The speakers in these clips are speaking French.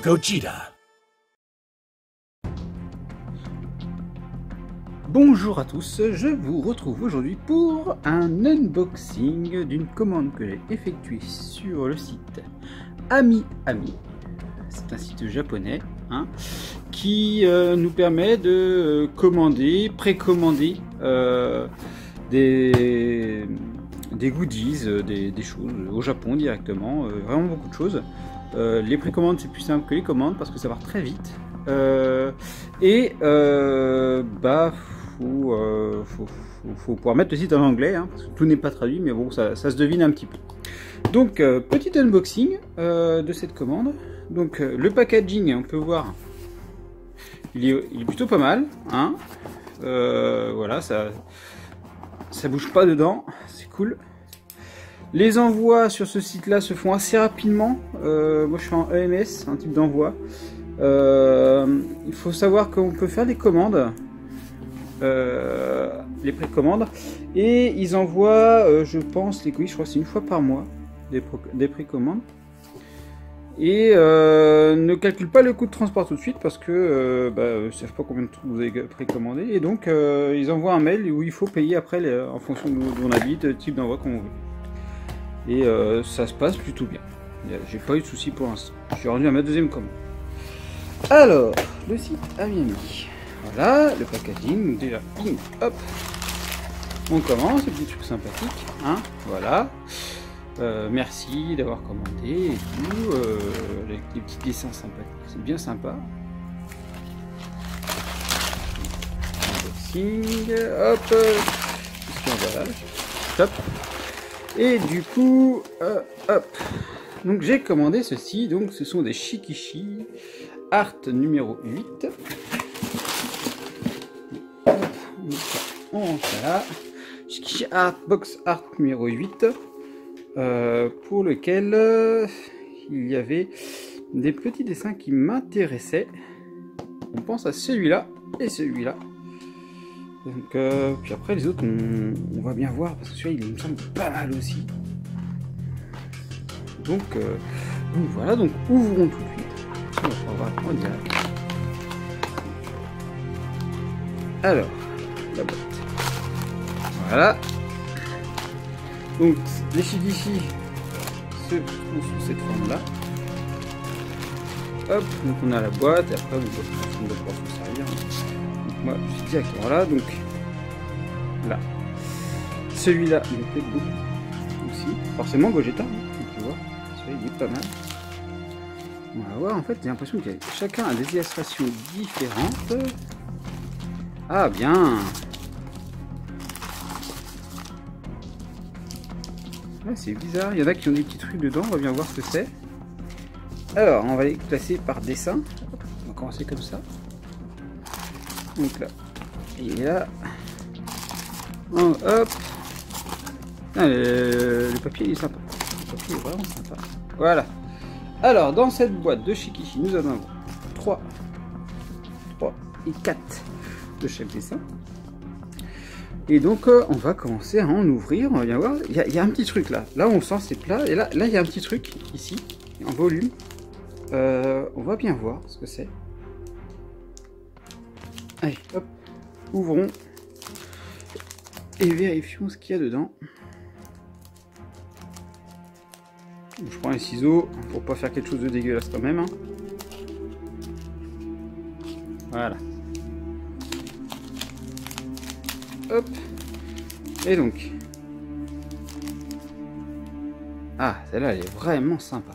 Gogeta. Bonjour à tous, je vous retrouve aujourd'hui pour un unboxing d'une commande que j'ai effectuée sur le site AmiAmi. C'est un site japonais qui nous permet de précommander des goodies, des choses au Japon directement, vraiment beaucoup de choses. Les précommandes c'est plus simple que les commandes parce que ça va très vite. Faut pouvoir mettre le site en anglais, parce que tout n'est pas traduit, mais bon, ça se devine un petit peu. Donc, petit unboxing de cette commande. Donc, le packaging, on peut voir, il est plutôt pas mal. Voilà, ça bouge pas dedans, c'est cool. Les envois sur ce site-là se font assez rapidement. Moi, je suis en EMS, un type d'envoi. Il faut savoir qu'on peut faire des commandes, les précommandes, et ils envoient, je pense, les colis, je crois que c'est une fois par mois, des précommandes. Et ne calculent pas le coût de transport tout de suite parce que ils ne savent pas combien de trucs vous avez précommandé, et donc ils envoient un mail où il faut payer après en fonction de où on habite, le type d'envoi qu'on veut. Et ça se passe plutôt bien. J'ai pas eu de soucis pour l'instant. Je suis rendu à ma deuxième commande. Alors, le site AmiAmi. Voilà, le packaging. Donc déjà, hop, on commence, le petit truc sympathique. Voilà. Merci d'avoir commandé et tout. Avec des petits dessins sympathiques. C'est bien sympa. Unboxing. Hop. Jusqu'à emballage. Top. Et du coup, hop. Donc j'ai commandé ceci. Donc ce sont des Shikishi Art numéro 8. On rentre là. Shikishi Art Box Art numéro 8. Pour lequel il y avait des petits dessins qui m'intéressaient. On pense à celui-là et celui-là. Donc, puis après les autres, on va bien voir parce que celui-là il me semble pas mal aussi. Donc voilà, donc ouvrons tout de suite. On va voir en direct. Alors, la boîte. Voilà. Donc les Shikishi se trouvent sous cette forme là. Hop, donc on a la boîte et après on doit pouvoir s'en servir. Donc moi je suis directement là, donc là. Celui-là il me plaît beaucoup aussi. Forcément Gogeta, tu vois, celui-là il est pas mal. On va voir, en fait j'ai l'impression que chacun a des illustrations différentes. Ah bien. Ouais, c'est bizarre, il y en a qui ont des petits trucs dedans, on va bien voir ce que c'est. Alors, on va les classer par dessin. On va commencer comme ça. Donc là, et là. Oh, hop. Ah, le papier il est sympa. Le papier est vraiment sympa. Voilà. Alors, dans cette boîte de Shikishi, nous en avons 3 et 4 de chaque dessin. Et donc on va commencer à en ouvrir, on va bien voir. Il y a un petit truc là, on sent c'est plat, et là il y a un petit truc ici, en volume. On va bien voir ce que c'est. Allez, hop, ouvrons et vérifions ce qu'il y a dedans. Je prends les ciseaux pour pas faire quelque chose de dégueulasse quand même. Voilà. Hop. Et donc. Ah, celle-là, elle est vraiment sympa.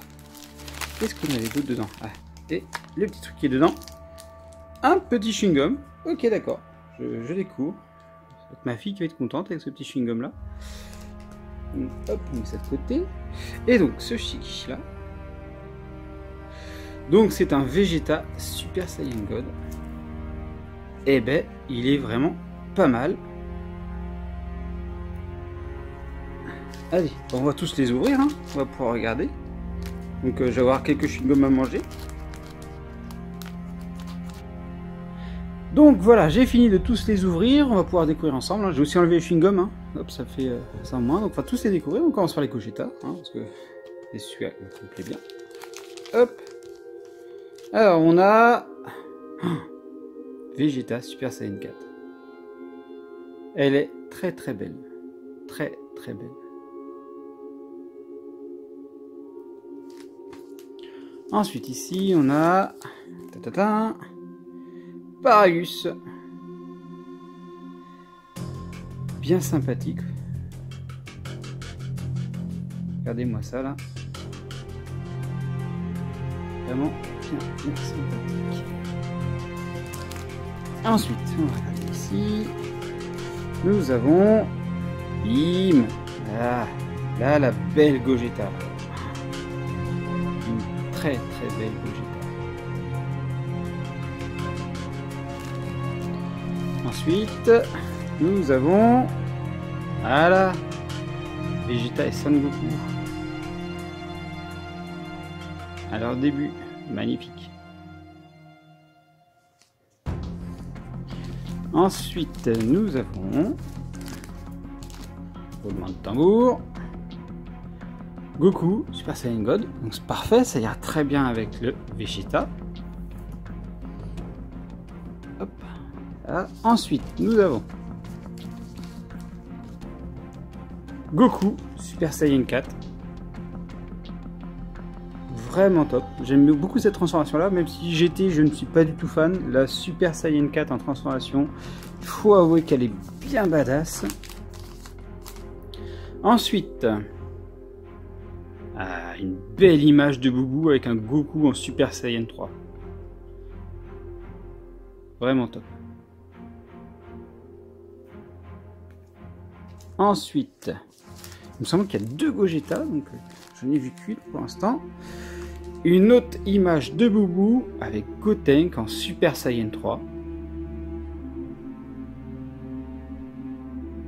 Qu'est-ce qu'on avait d'autre dedans? Ah, et le petit truc qui est dedans. Un petit chewing-gum. Ok, d'accord. Je découvre. C'est ma fille qui va être contente avec ce petit chewing-gum là. Donc, hop, on met ça de côté. Et donc, ce Shikishi là. Donc, c'est un Vegeta Super Saiyan God. Eh ben, il est vraiment pas mal. Allez, on va tous les ouvrir, on va pouvoir regarder. Donc je vais avoir quelques chewing-gums à manger. Donc voilà, j'ai fini de tous les ouvrir, on va pouvoir découvrir ensemble. J'ai aussi enlevé les chewing-gums, hop, ça fait ça en moins. Donc on va tous les découvrir, on commence par les Gogeta, parce que c'est celui-là qui me plaît bien. Hop. Alors, on a Vegeta Super Saiyan 4. Elle est très très belle. Très très belle. Ensuite, ici, on a Paragus. Bien sympathique. Regardez-moi ça là. Vraiment bien sympathique. Ensuite, on va regarder ici. Nous avons Im. Là, la belle Gogeta. Une très très belle Gogeta. Ensuite, nous avons voilà, Vegeta et Son Goku. À leur début, magnifique. Ensuite, nous avons roulement de tambour. Goku, Super Saiyan God. Donc c'est parfait, ça ira très bien avec le Vegeta. Hop. Là. Ensuite, nous avons Goku, Super Saiyan 4. Vraiment top. J'aime beaucoup cette transformation là, même si je ne suis pas du tout fan. La Super Saiyan 4 en transformation, il faut avouer qu'elle est bien badass. Ensuite, une belle image de Boubou avec un Goku en Super Saiyan 3. Vraiment top. Ensuite, il me semble qu'il y a 2 Gogeta, donc je n'ai vu qu'une pour l'instant. Une autre image de Boubou avec Gotenk en Super Saiyan 3.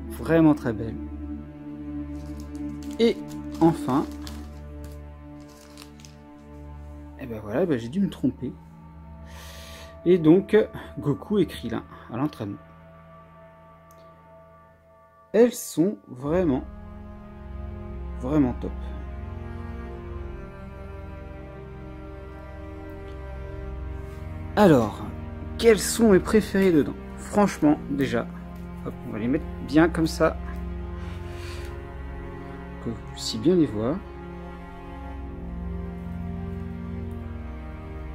Vraiment très belle. Et enfin, et ben voilà, j'ai dû me tromper. Et donc, Goku et Krillin à l'entraînement. Elles sont vraiment top. Alors, quels sont mes préférés dedans? Franchement, déjà, hop, on va les mettre bien comme ça, que vous puissiez bien les voir.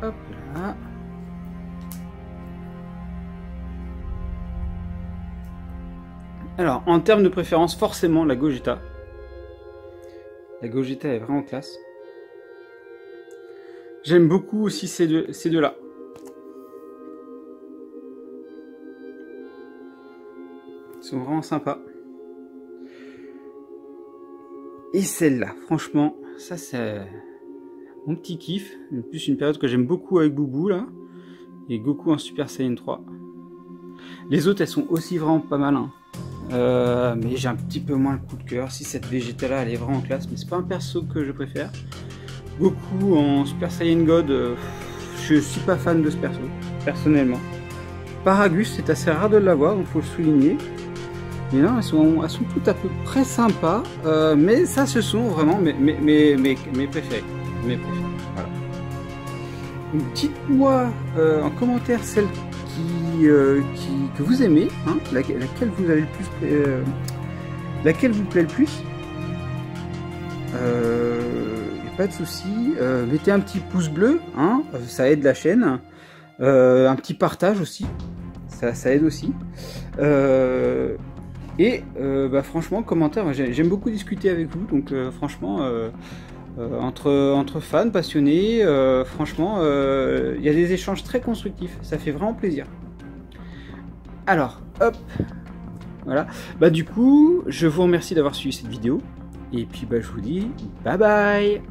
Hop là. Alors, en termes de préférence, forcément la Gogeta. La Gogeta est vraiment classe. J'aime beaucoup aussi ces deux-là. Ils sont vraiment sympas. Et celle-là, franchement, ça c'est mon petit kiff. En plus, une période que j'aime beaucoup avec Boubou là. Et Goku en Super Saiyan 3. Les autres, elles sont aussi vraiment pas mal. Hein. Mais j'ai un petit peu moins le coup de cœur. Si cette Vegeta là, elle est vraiment classe. Mais c'est pas un perso que je préfère. Goku en Super Saiyan God, je suis pas fan de ce perso, personnellement. Paragus, c'est assez rare de l'avoir, donc faut le souligner. Mais non, elles sont toutes à peu près sympas, mais ça, ce sont vraiment mes préférés. Mes préférés, voilà. Dites-moi en commentaire celle que vous aimez, hein, laquelle vous avez le plus, laquelle vous plaît le plus. Pas de souci. Mettez un petit pouce bleu, hein, ça aide la chaîne. Un petit partage aussi, ça aide aussi. Franchement, commentaire, j'aime beaucoup discuter avec vous, donc franchement, entre fans passionnés, franchement, il y a des échanges très constructifs, ça fait vraiment plaisir. Alors, hop, voilà. Du coup, je vous remercie d'avoir suivi cette vidéo, et puis je vous dis bye bye.